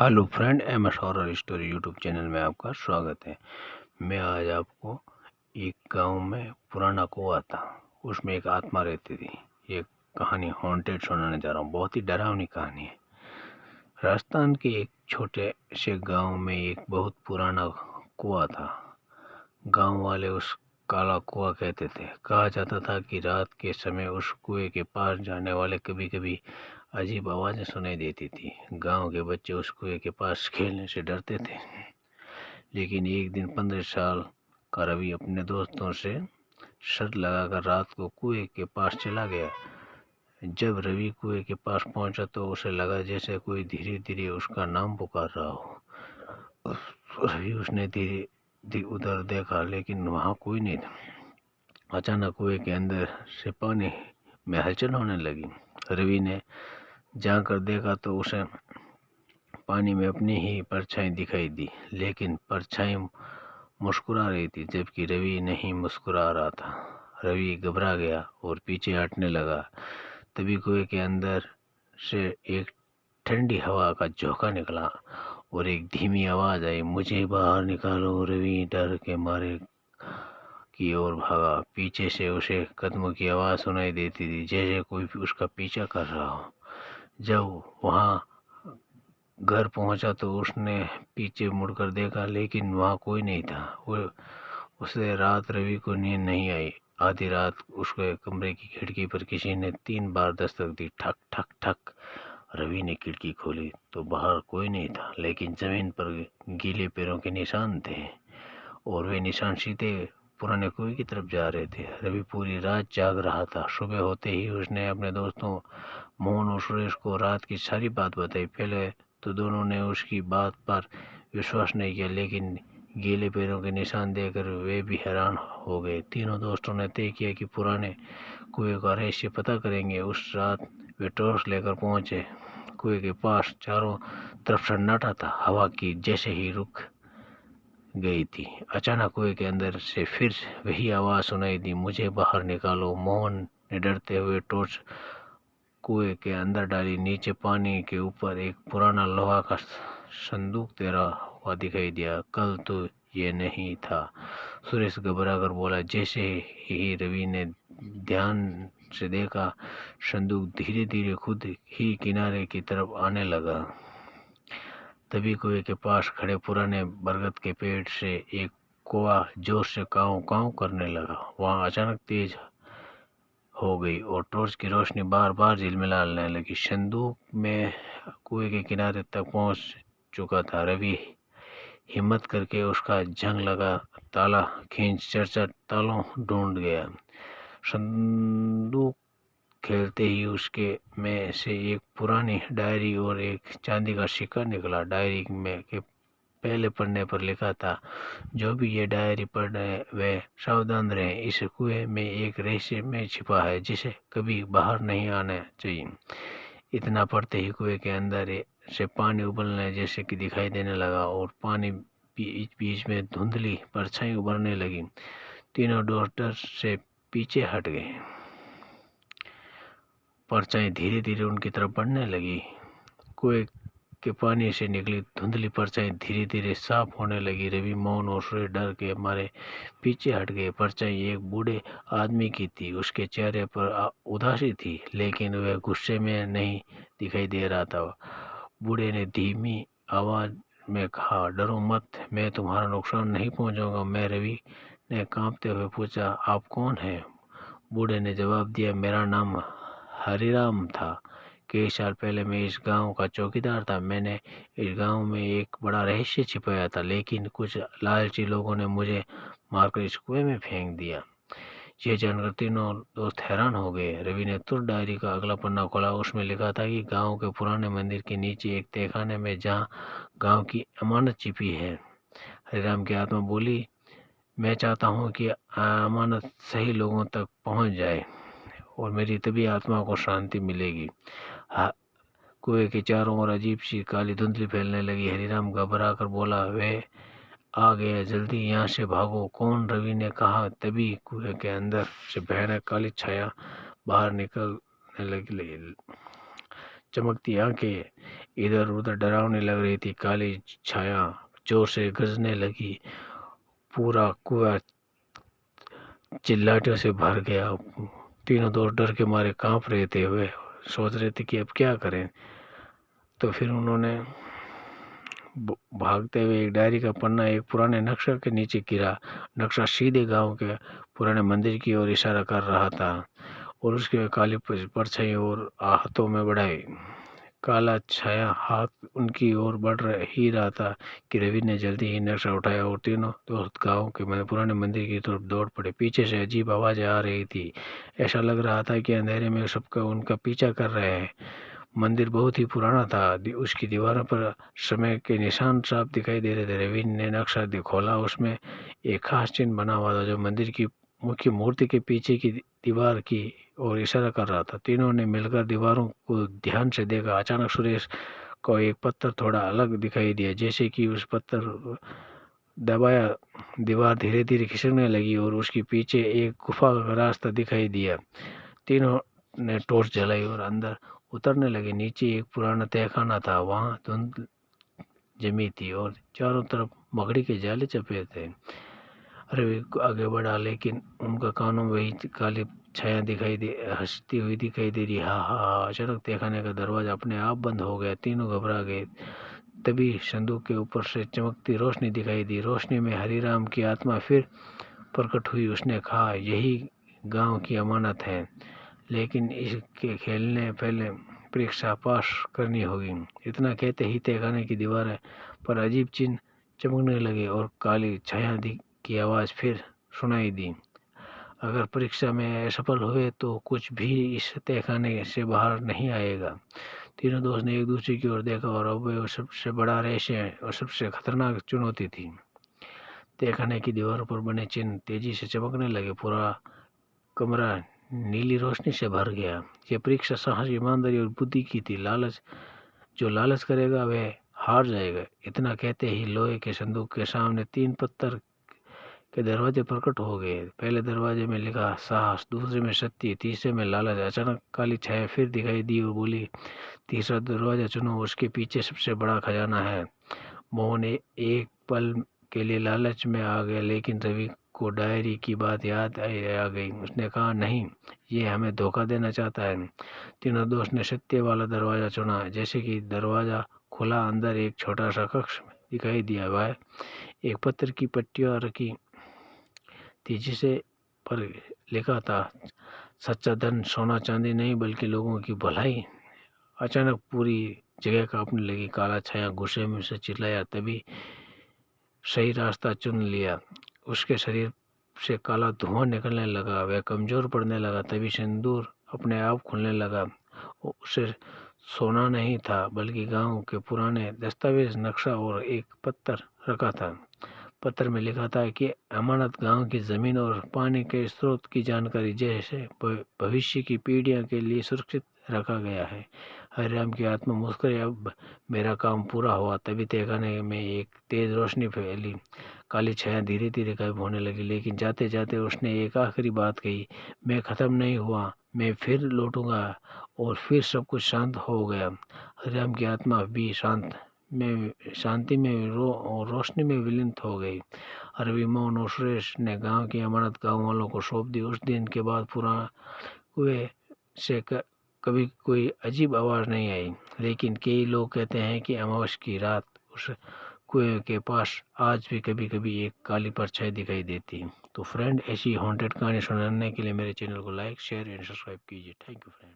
Hello friend, M S horror story YouTube channel में आपका स्वागत है। मैं आज आपको एक गांव में पुराना कुआं था, उसमें एक आत्मा रहती थी। ये कहानी हॉन्टेड सुनाने जा रहा हूँ। बहुत ही डरावनी कहानी है। राजस्थान के एक छोटे से गांव में एक बहुत पुराना कुआं था। गांव वाले उस काला कुआं कहते थे। कहा जाता था कि रात के समय उस कुएं के पास जाने वाले कभी कभी अजीब आवाज़ें सुनाई देती थी। गांव के बच्चे उस कुएं के पास खेलने से डरते थे। लेकिन एक दिन 15 साल का रवि अपने दोस्तों से शर्त लगाकर रात को कुएं के पास चला गया। जब रवि कुएं के पास पहुंचा तो उसे लगा जैसे कोई धीरे धीरे उसका नाम पुकार रहा हो। रवि उसने धीरे उधर देखा, लेकिन वहां कोई नहीं था। अचानक कुएं के अंदर से पानी में हलचल होने लगी। रवि ने जाकर देखा तो उसे पानी में अपनी ही परछाई दिखाई दी, लेकिन परछाई मुस्कुरा रही थी जबकि रवि नहीं मुस्कुरा रहा था। रवि घबरा गया और पीछे हटने लगा। तभी कुएं के अंदर से एक ठंडी हवा का झोंका निकला और एक धीमी आवाज आई, मुझे बाहर निकालो। रवि डर के मारे की ओर भागा। पीछे से उसे कदमों की आवाज सुनाई देती थी, जैसे कोई उसका पीछा कर रहा हो। जब वहां घर पहुंचा तो उसने पीछे मुड़कर देखा, लेकिन वहां कोई नहीं था। वो उसे रात रवि को नींद नहीं आई। आधी रात उसके कमरे की खिड़की पर किसी ने 3 बार दस्तक दी। ठक ठक ठक। रवि ने खिड़की खोली तो बाहर कोई नहीं था, लेकिन जमीन पर गीले पैरों के निशान थे और वे निशान सीधे पुराने कुएं की तरफ जा रहे थे। रवि पूरी रात जाग रहा था। सुबह होते ही उसने अपने दोस्तों मोहन और सुरेश को रात की सारी बात बताई। पहले तो दोनों ने उसकी बात पर विश्वास नहीं किया, लेकिन गीले पैरों के निशान देखकर वे भी हैरान हो गए। तीनों दोस्तों ने तय किया कि पुराने कुएं का रहस्य पता करेंगे। उस रात वे टॉर्च लेकर पहुंचे। कुएं के पास चारों तरफ सन्नाटा था। हवा की जैसे ही रुक गई थी, अचानक कुएं के अंदर से फिर वही आवाज सुनाई दी, मुझे बाहर निकालो। मोहन ने डरते हुए टॉर्च कुएं के अंदर डाली। नीचे पानी के ऊपर एक पुराना लोहा का संदूक तेरा हुआ दिखाई दिया। कल तो ये नहीं था। सुरेश घबरा कर बोला। जैसे ही रवि ने ध्यान से देखा, संदूक धीरे धीरे खुद ही किनारे की तरफ आने लगा। तभी कुएं के पास खड़े पुराने बरगद के पेड़ से एक कौवा जोर से काऊ काऊ करने लगा। वहां अचानक तेज हो गई और टॉर्च की रोशनी बार बार झिलमिलाने लगी। संदूक में कुएं के किनारे तक पहुंच चुका था। रवि हिम्मत करके उसका जंग लगा ताला खींच चर्चा तालों ढूंढ गया। संदूक खेलते ही उसके में से एक पुरानी डायरी और एक चांदी का सिक्का निकला। डायरी में के पहले पन्ने पर लिखा था, जो भी ये डायरी पढ़ रहे वे सावधान रहें। इस कुएं में एक रहस्य में छिपा है जिसे कभी बाहर नहीं आना चाहिए। इतना पढ़ते ही कुएं के अंदर से पानी उबलने जैसे कि दिखाई देने लगा और पानी बीच बीच में धुंधली परछाई उभरने लगी। तीनों डॉक्टर से पीछे हट गए। परछाई धीरे धीरे उनकी तरफ बढ़ने लगी। कुएं के पानी से निकली धुंधली परछाई धीरे धीरे साफ होने लगी। रवि, मोहन और सुरेश डर के मारे पीछे हट गए। परछाई एक बूढ़े आदमी की थी। उसके चेहरे पर उदासी थी, लेकिन वह गुस्से में नहीं दिखाई दे रहा था। बूढ़े ने धीमी आवाज में कहा, डरो मत, मैं तुम्हारा नुकसान नहीं पहुंचाऊंगा। मैं रवि ने कांपते हुए पूछा, आप कौन हैं? बूढ़े ने जवाब दिया, मेरा नाम हरिराम था। कई साल पहले मैं इस गांव का चौकीदार था। मैंने इस गांव में एक बड़ा रहस्य छिपाया था, लेकिन कुछ लालची लोगों ने मुझे मारकर इस कुएं में फेंक दिया। ये जानकर तीनों दोस्त हैरान हो गए। रवि ने तुरंत डायरी का अगला पन्ना खोला। उसमें लिखा था कि गांव के पुराने मंदिर के नीचे एक तहखाने में जहां गांव की अमानत छिपी है। हरिराम की आत्मा बोली, मैं चाहता हूं कि अमानत सही लोगों तक पहुंच जाए और मेरी तभी आत्मा को शांति मिलेगी। कुएं के चारों ओर अजीब सी काली धुंधली फैलने लगी। हरिराम घबरा कर बोला, वे आ गया, जल्दी यहाँ से भागो। कौन? रवि ने कहा। तभी कुएं के अंदर से भयानक काली छाया बाहर निकलने लगी। चमकती आंखें इधर उधर डरावनी लग रही थी। काली छाया जोर से गरजने लगी। पूरा कुआं चिल्लाहटों से भर गया। तीनों दोस्त डर के मारे कांप रहे थे। वे सोच रहे थे कि अब क्या करें। तो फिर उन्होंने भागते हुए एक डायरी का पन्ना एक पुराने नक्शा के नीचे गिरा। नक्शा सीधे गांव के पुराने मंदिर की ओर इशारा कर रहा था और उसके काली परछाई और हाथों में बढ़ाई। काला छाया हाथ उनकी ओर बढ़ ही रहा था कि रवि ने जल्दी ही नक्शा उठाया और तीनों दोस्त गांव के पुराने मंदिर की तरफ दौड़ पड़े। पीछे से अजीब आवाजें आ रही थी। ऐसा लग रहा था कि अंधेरे में सबका उनका पीछा कर रहे हैं। मंदिर बहुत ही पुराना था। उसकी दीवारों पर समय के निशान साफ दिखाई दे रहे थे। रवि ने नक्शा खोला। उसमें एक खास चिन्ह बना हुआ था जो मंदिर की मुख्य मूर्ति के पीछे की दीवार की ओर इशारा कर रहा था। तीनों ने मिलकर दीवारों को ध्यान से देखा। अचानक सुरेश को एक पत्थर थोड़ा अलग दिखाई दिया। जैसे कि उस पत्थर दबाया, दीवार धीरे धीरे खिसकने लगी और उसके पीछे एक गुफा का रास्ता दिखाई दिया। तीनों ने टॉर्च जलाई और अंदर उतरने लगे। नीचे एक पुराना तहखाना था। वहां धुंध जमी थी और चारों तरफ मकड़ी के जाले चपे थे। रवि आगे बढ़ा, लेकिन उनका कानों में वही काली छाया दिखाई दे हंसती हुई दिखाई दे रही। हा हा हा। अचानक तहखाने का दरवाजा अपने आप बंद हो गया। तीनों घबरा गए। तभी संदूक के ऊपर से चमकती रोशनी दिखाई दी। रोशनी में हरिराम की आत्मा फिर प्रकट हुई। उसने कहा, यही गांव की अमानत है, लेकिन इसके खेलने पहले परीक्षा पास करनी होगी। इतना कहते ही तहखाने की दीवारें पर अजीब चिन्ह चमकने लगे और काली छाया की आवाज़ फिर सुनाई दी। अगर परीक्षा में असफल हुए तो कुछ भी इस तहखाने से बाहर नहीं आएगा। तीनों दोस्त ने एक दूसरे की ओर देखा और अब वो सबसे बड़ा रहस्य और सबसे खतरनाक चुनौती थी। तहखाने की दीवारों पर बने चिन्ह तेजी से चमकने लगे। पूरा कमरा नीली रोशनी से भर गया। ये परीक्षा साहस, ईमानदारी और बुद्धि की थी। जो लालच करेगा वह हार जाएगा। इतना कहते ही लोहे के संदूक के सामने 3 पत्थर के दरवाजे प्रकट हो गए। पहले दरवाजे में लिखा साहस, दूसरे में सत्य, तीसरे में लालच। अचानक काली छाया फिर दिखाई दी और बोली, तीसरा दरवाजा चुनो, उसके पीछे सबसे बड़ा खजाना है। मोहन एक पल के लिए लालच में आ गया, लेकिन रवि को डायरी की बात याद आ गई। उसने कहा, नहीं, ये हमें धोखा देना चाहता है। तीनों दोस्त ने सत्य वाला दरवाजा चुना। जैसे कि दरवाजा खुला, अंदर एक छोटा सा कक्ष दिखाई दिया। वह एक पत्थर की पट्टियाँ रखी थी जिसे पर लिखा था, सच्चा धन सोना चांदी नहीं बल्कि लोगों की भलाई। अचानक पूरी जगह कांपने लगी। काला छाया गुस्से में से चिल्लाया, तभी सही रास्ता चुन लिया। उसके शरीर से काला धुआं निकलने लगा। वह कमजोर पड़ने लगा। तभी सिंदूर अपने आप खुलने लगा। उसे सोना नहीं था बल्कि गांव के पुराने दस्तावेज, नक्शा और एक पत्थर रखा था। पत्र में लिखा था कि अमानत गांव की जमीन और पानी के स्रोत की जानकारी जैसे भविष्य की पीढ़ियों के लिए सुरक्षित रखा गया है। हरिराम की आत्मा मुस्कुराई, अब मेरा काम पूरा हुआ। तभी तहखाने में एक तेज रोशनी फैली। काली छाया धीरे धीरे गायब होने लगी, लेकिन जाते जाते उसने एक आखिरी बात कही, मैं खत्म नहीं हुआ, मैं फिर लौटूंगा। और फिर सब कुछ शांत हो गया। हरिराम की आत्मा भी शांति में रोशनी में विलीन हो गई। रवि, मोहन और सुरेश ने गांव की अमानत गांव वालों को सौंप दी। उस दिन के बाद पुराना कुएं से कभी कोई अजीब आवाज़ नहीं आई, लेकिन कई लोग कहते हैं कि अमावस्या की रात उस कुएं के पास आज भी कभी कभी एक काली परछाई दिखाई देती है। तो फ्रेंड, ऐसी हॉन्टेड कहानी सुनने के लिए मेरे चैनल को लाइक, शेयर एंड सब्सक्राइब कीजिए। Thank you friend.